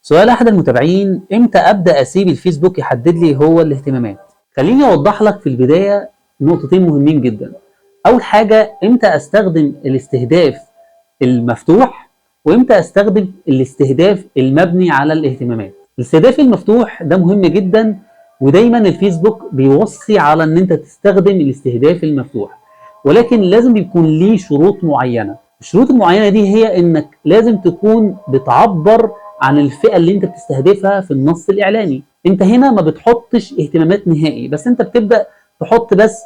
سؤال أحد المتابعين: إمتى أبدأ أسيب الفيسبوك يحدد لي هو الاهتمامات؟ خليني أوضح لك في البداية نقطتين مهمين جدا. أول حاجة، إمتى أستخدم الاستهداف المفتوح وإمتى أستخدم الاستهداف المبني على الاهتمامات. الاستهداف المفتوح ده مهم جدا، ودايما الفيسبوك بيوصي على إن أنت تستخدم الاستهداف المفتوح، ولكن لازم يكون ليه شروط معينة. الشروط المعينة دي هي إنك لازم تكون بتعبر عن الفئة اللي انت بتستهدفها في النص الاعلاني. انت هنا ما بتحطش اهتمامات نهائي، بس انت بتبدأ تحط بس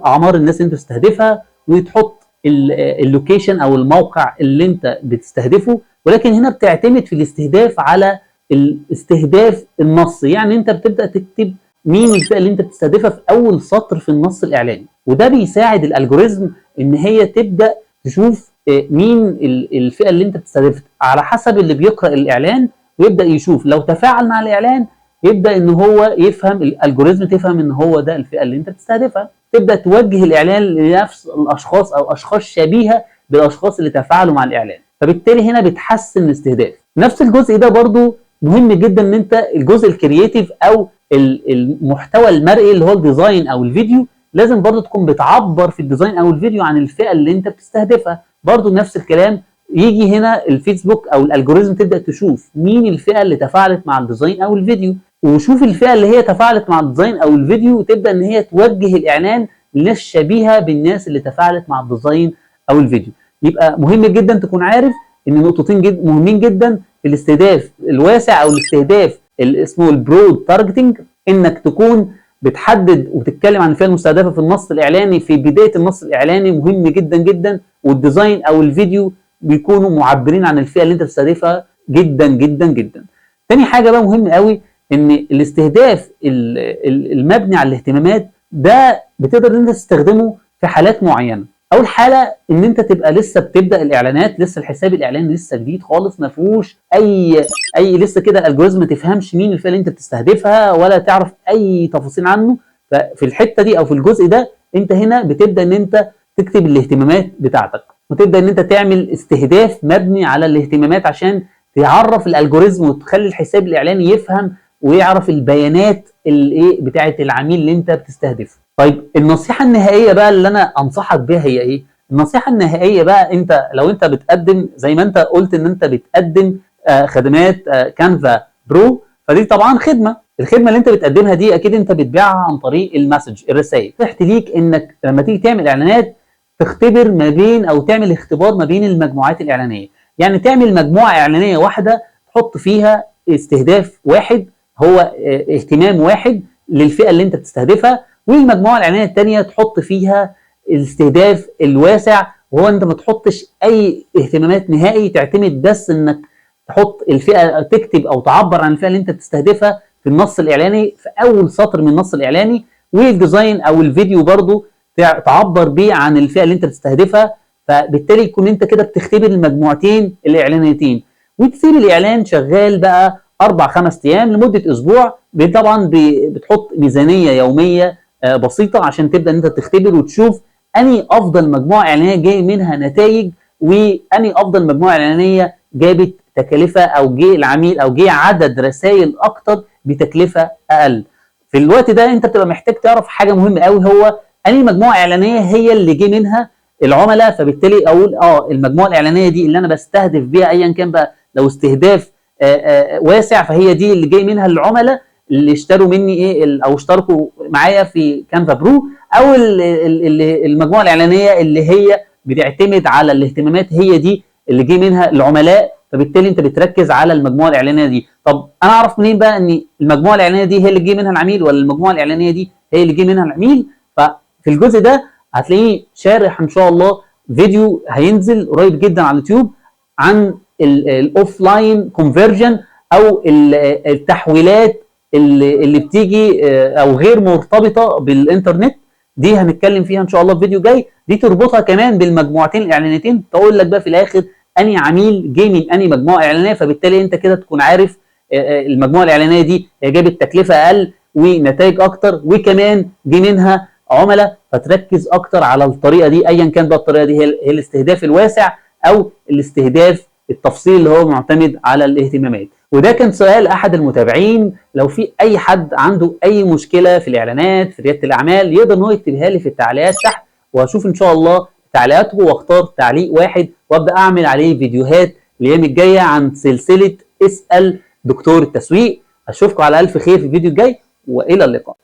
اعمار الناس اللي انت بتستهدفها، وتحط اللوكيشن او الموقع اللي انت بتستهدفه. ولكن هنا بتعتمد في الاستهداف على الاستهداف النصي، يعني انت بتبدأ تكتب مين الفئة اللي انت بتستهدفها في اول سطر في النص الاعلاني، وده بيساعد الالجوريزم ان هي تبدأ تشوف مين الفئه اللي انت بتستهدفها على حسب اللي بيقرا الاعلان، ويبدا يشوف لو تفاعل مع الاعلان يبدا ان هو يفهم الالجوريزم، تفهم ان هو ده الفئه اللي انت بتستهدفها، تبدا توجه الاعلان لنفس الاشخاص او اشخاص شبيهه بالاشخاص اللي تفاعلوا مع الاعلان، فبالتالي هنا بتحسن الاستهداف. نفس الجزء ده برضو مهم جدا، ان انت الجزء الكرييتيف او المحتوى المرئي اللي هو الديزاين او الفيديو، لازم برضو تكون بتعبر في الديزاين او الفيديو عن الفئه اللي انت بتستهدفها. برضو نفس الكلام، يجي هنا الفيسبوك او الالجوريزم تبدا تشوف مين الفئه اللي تفاعلت مع الديزاين او الفيديو، وشوف الفئه اللي هي تفاعلت مع الديزاين او الفيديو، وتبدا ان هي توجه الاعلان لناس شبيهه بالناس اللي تفاعلت مع الديزاين او الفيديو. يبقى مهم جدا تكون عارف ان نقطتين مهمين جدا في الاستهداف الواسع او الاستهداف اللي اسمه البرود تارجتنج، انك تكون بتحدد وتتكلم عن الفئه المستهدفه في النص الاعلاني في بدايه النص الاعلاني، مهم جدا جدا، والديزاين او الفيديو بيكونوا معبرين عن الفئه اللي انت بتستهدفها جدا جدا جدا. تاني حاجه بقى مهم قوي، ان الاستهداف المبني على الاهتمامات ده بتقدر ان انت تستخدمه في حالات معينه. اول حاله ان انت تبقى لسه بتبدا الاعلانات، لسه الحساب الاعلاني لسه جديد خالص، ما فيهوش اي لسه كده الالجوريزم ما تفهمش مين الفئه اللي انت بتستهدفها ولا تعرف اي تفاصيل عنه. ففي الحته دي او في الجزء ده انت هنا بتبدا ان انت تكتب الاهتمامات بتاعتك، وتبدا ان انت تعمل استهداف مبني على الاهتمامات عشان تعرف الالجوريزم وتخلي الحساب الاعلاني يفهم ويعرف البيانات الايه بتاعه العميل اللي انت بتستهدفه. طيب النصيحه النهائيه بقى اللي انا انصحك بها هي ايه؟ النصيحه النهائيه بقى، انت لو انت بتقدم زي ما انت قلت ان انت بتقدم خدمات كانفا برو، فدي طبعا الخدمه اللي انت بتقدمها دي اكيد انت بتبيعها عن طريق المسج، الرسائل. تحت ليك انك لما تيجي تعمل اعلانات تختبر ما بين او تعمل اختبار ما بين المجموعات الاعلانيه، يعني تعمل مجموعه اعلانيه واحده تحط فيها استهداف واحد، هو اهتمام واحد للفئه اللي انت بتستهدفها، والمجموعه الاعلانيه الثانيه تحط فيها الاستهداف الواسع، وهو انت ما تحطش اي اهتمامات نهائي، تعتمد بس انك تحط الفئه، تكتب او تعبر عن الفئه اللي انت بتستهدفها في النص الاعلاني في اول سطر من النص الاعلاني، والديزاين او الفيديو برضو تعبر بيه عن الفئه اللي انت بتستهدفها. فبالتالي يكون انت كده بتختبر المجموعتين الاعلانيتين، وتسيب الاعلان شغال بقى 4-5 ايام لمده اسبوع. طبعا بتحط ميزانيه يوميه بسيطه عشان تبدا ان انت تختبر وتشوف اني افضل مجموعه اعلانيه جاي منها نتائج، واني افضل مجموعه اعلانيه جابت تكلفه او جه العميل او جه عدد رسائل اكتر بتكلفه اقل. في الوقت ده انت بتبقى محتاج تعرف حاجه مهمه قوي، هو اني مجموعه اعلانيه هي اللي جه منها العملاء، فبالتالي اقول المجموعه الاعلانيه دي اللي انا بستهدف بيها ايا كان بقى، لو استهداف واسع فهي دي اللي جاي منها العملاء اللي اشتروا مني او اشتركوا معايا في كانفا برو، او المجموعه الاعلانيه اللي هي بتعتمد على الاهتمامات هي دي اللي جه منها العملاء، فبالتالي انت بتركز على المجموعه الاعلانيه دي. طب انا اعرف منين بقى ان المجموعه الاعلانيه دي هي اللي جه منها العميل ولا المجموعه الاعلانيه دي هي اللي جه منها العميل؟ ففي الجزء ده هتلاقيه شارح ان شاء الله فيديو هينزل قريب جدا على اليوتيوب عن الاوف لاين كونفرجن، او التحويلات اللي بتيجي او غير مرتبطه بالانترنت، دي هنتكلم فيها ان شاء الله في فيديو جاي. دي تربطها كمان بالمجموعتين الاعلانيتين، تقول لك بقى في الاخر اني عميل جاي من اني مجموعه اعلانيه، فبالتالي انت كده تكون عارف المجموعه الاعلانيه دي هي جابت تكلفه اقل ونتائج اكتر، وكمان جه منها عملاء، فتركز اكتر على الطريقه دي ايا كان بقى الطريقه دي هي الاستهداف الواسع او الاستهداف التفصيلي اللي هو معتمد على الاهتمامات. وده كان سؤال احد المتابعين. لو في اي حد عنده اي مشكله في الاعلانات في رياده الاعمال يقدر ان هو يكتبها لي في التعليقات تحت، وهشوف ان شاء الله تعليقاته واختار تعليق واحد وابدا اعمل عليه فيديوهات الايام الجايه عن سلسله اسال دكتور التسويق. اشوفكم على الف خير في الفيديو الجاي، والى اللقاء.